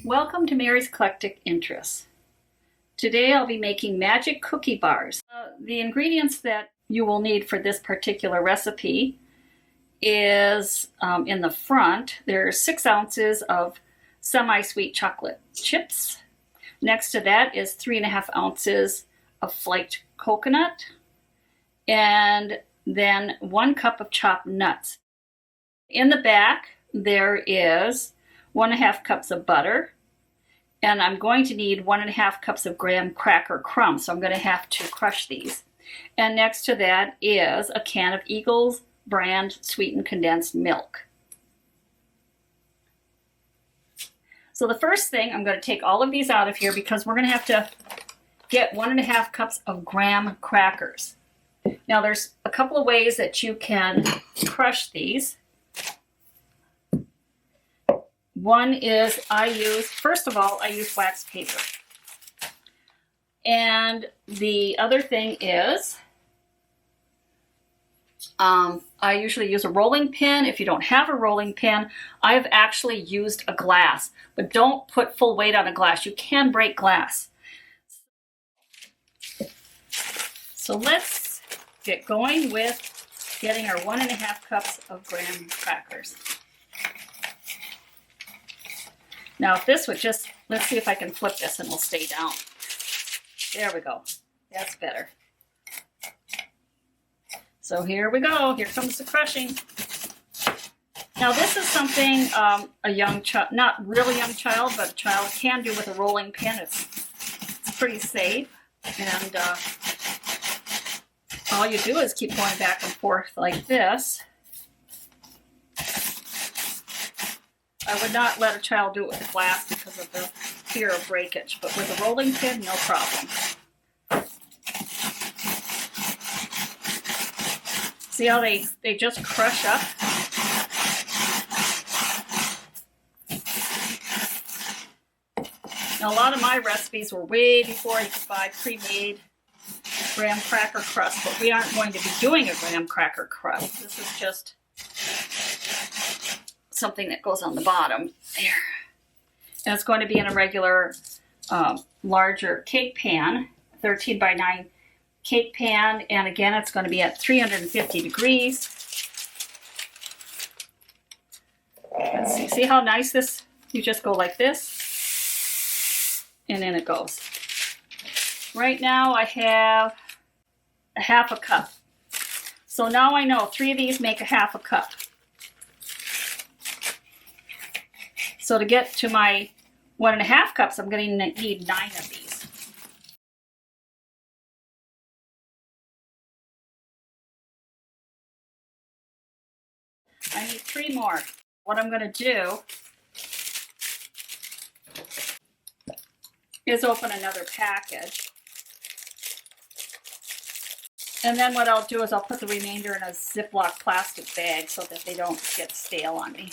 Welcome to Mary's Eclectic Interests. Today I'll be making magic cookie bars. The ingredients that you will need for this particular recipe is in the front. There's 6 ounces of semi-sweet chocolate chips. Next to that is 3.5 ounces of flaked coconut, and then 1 cup of chopped nuts. In the back there is 1.5 cups of butter, and I'm going to need 1.5 cups of graham cracker crumbs, so I'm going to have to crush these. And next to that is a can of Eagles brand sweetened condensed milk. So the first thing, I'm going to take all of these out of here because we're going to have to get 1.5 cups of graham crackers. Now there's a couple of ways that you can crush these. One is first of all, I use wax paper. And the other thing is, I usually use a rolling pin. If you don't have a rolling pin, I've actually used a glass. But don't put full weight on a glass. You can break glass. So let's get going with getting our 1.5 cups of graham crackers. Now if this would just, let's see if I can flip this and it'll stay down. There we go. That's better. So here we go. Here comes the crushing. Now this is something a young child, not really young child, but a child can do with a rolling pin. It's pretty safe. And all you do is keep going back and forth like this. I would not let a child do it with a glass because of the fear of breakage, but with a rolling pin, no problem. See how they just crush up? Now a lot of my recipes were way before you could buy pre-made graham cracker crust, but we aren't going to be doing a graham cracker crust. This is just something that goes on the bottom there. And it's going to be in a regular larger cake pan, 13 by 9 cake pan, and again it's going to be at 350 degrees. Let's see how nice this, you just go like this and then it goes. Right now I have a 1/2 cup. So now I know 3 of these make a 1/2 cup. So to get to my 1.5 cups, I'm going to need 9 of these. I need 3 more. What I'm going to do is open another package. And then what I'll do is I'll put the remainder in a Ziploc plastic bag so that they don't get stale on me.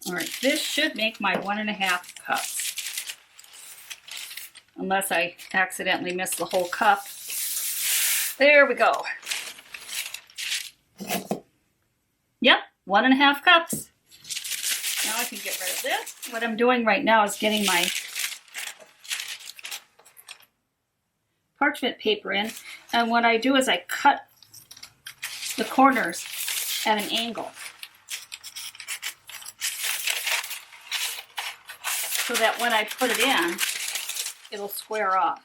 All right, this should make my 1.5 cups. Unless I accidentally miss the whole cup. There we go. Yep, 1.5 cups. Now I can get rid of this. What I'm doing right now is getting my parchment paper in. And what I do is I cut the corners at an angle, so that when I put it in, it'll square off.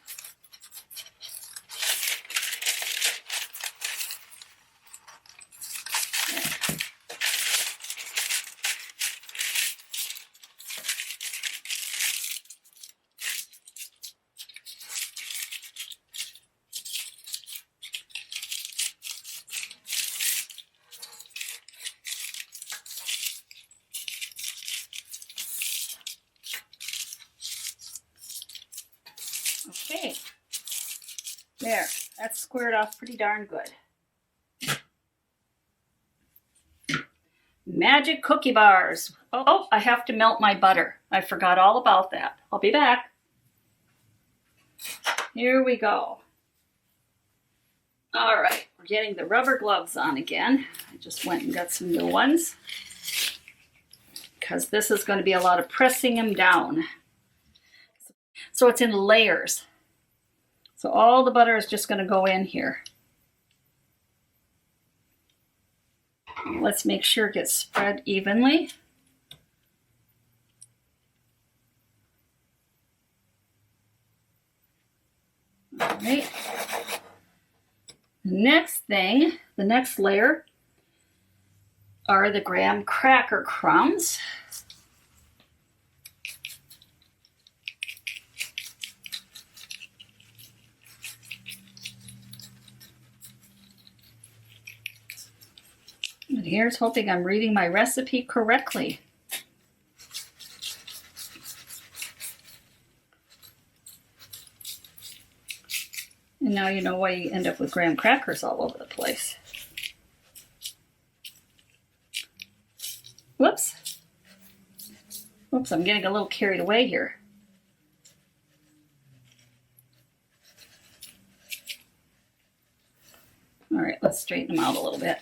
Okay, there. That's squared off pretty darn good. Magic cookie bars. Oh, I have to melt my butter. I forgot all about that. I'll be back. Here we go. All right, we're getting the rubber gloves on again. I just went and got some new ones because this is going to be a lot of pressing them down. So it's in layers. So all the butter is just going to go in here. Let's make sure it gets spread evenly. All right. Next thing, the next layer are the graham cracker crumbs. And here's hoping I'm reading my recipe correctly. And now you know why you end up with graham crackers all over the place. Whoops. Whoops, I'm getting a little carried away here. All right, let's straighten them out a little bit.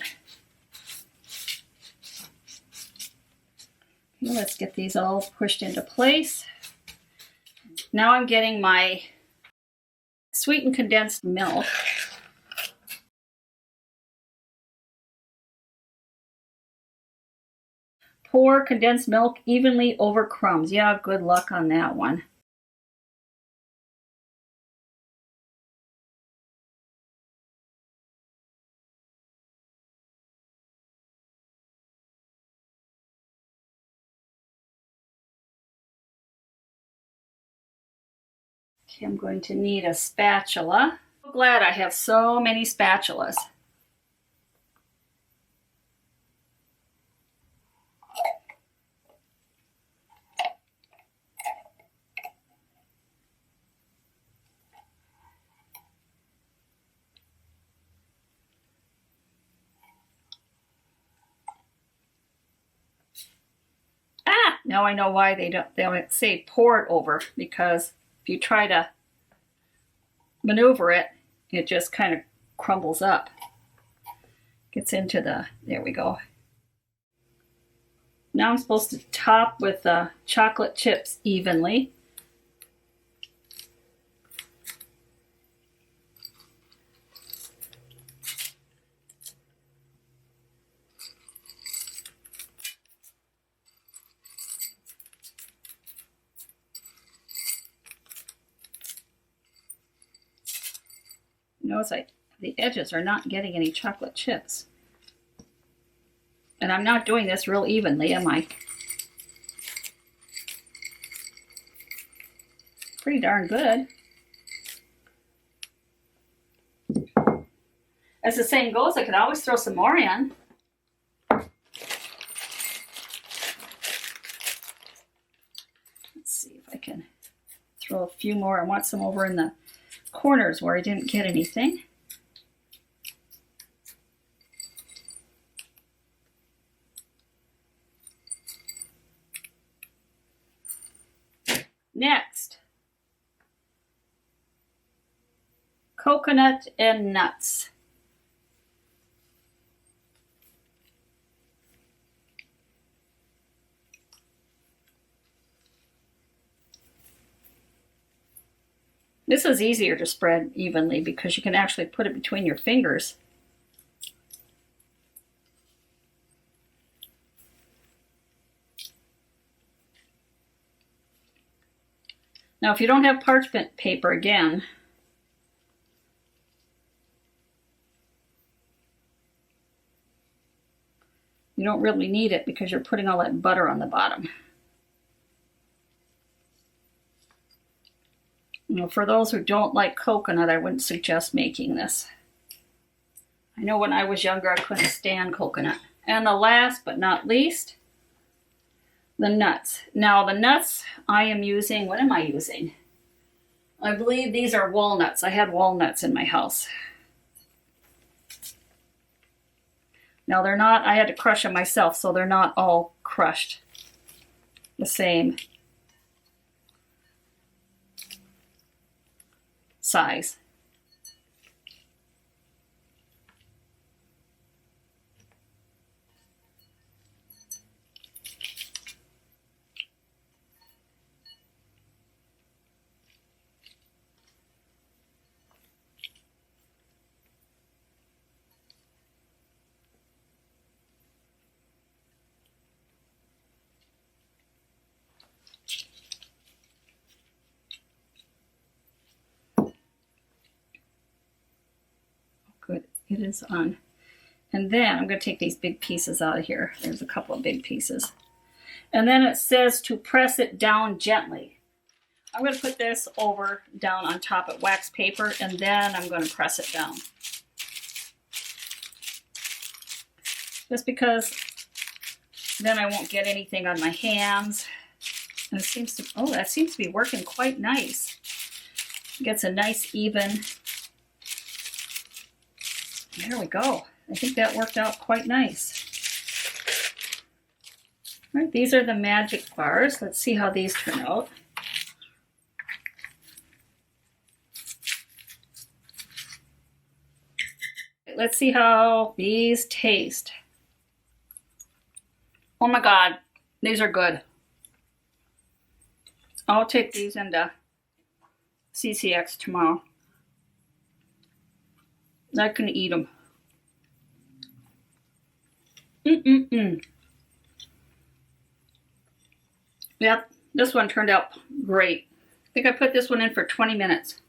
Okay, let's get these all pushed into place. Now I'm getting my sweetened condensed milk. Pour condensed milk evenly over crumbs. Yeah, good luck on that one. Okay, I'm going to need a spatula. I'm glad I have so many spatulas. Now I know why they don't say pour it over, because if you try to maneuver it, it just kind of crumbles up. Gets into the, there we go. Now I'm supposed to top with chocolate chips evenly. Notice the edges are not getting any chocolate chips. And I'm not doing this real evenly, am I? Pretty darn good. As the saying goes, I could always throw some more in. Let's see if I can throw a few more. I want some over in the corners where I didn't get anything. Next, coconut and nuts. This is easier to spread evenly because you can actually put it between your fingers. Now, if you don't have parchment paper, again, you don't really need it because you're putting all that butter on the bottom. You know, for those who don't like coconut, I wouldn't suggest making this. I know when I was younger, I couldn't stand coconut. And the last but not least, the nuts. Now the nuts I am using, what am I using? I believe these are walnuts. I had walnuts in my house. Now they're not, I had to crush them myself, so they're not all crushed the same size. Good, it is on. And then I'm going to take these big pieces out of here. There's a couple of big pieces. And then it says to press it down gently. I'm going to put this over down on top of wax paper, and then I'm going to press it down. Just because then I won't get anything on my hands. And it seems to, oh, that seems to be working quite nice. It gets a nice even. There we go. I think that worked out quite nice. All right, these are the magic bars. Let's see how these turn out. Let's see how these taste. Oh my God, these are good. I'll take these into CCX tomorrow. I can eat them. Yep, this one turned out great. I think I put this one in for 20 minutes.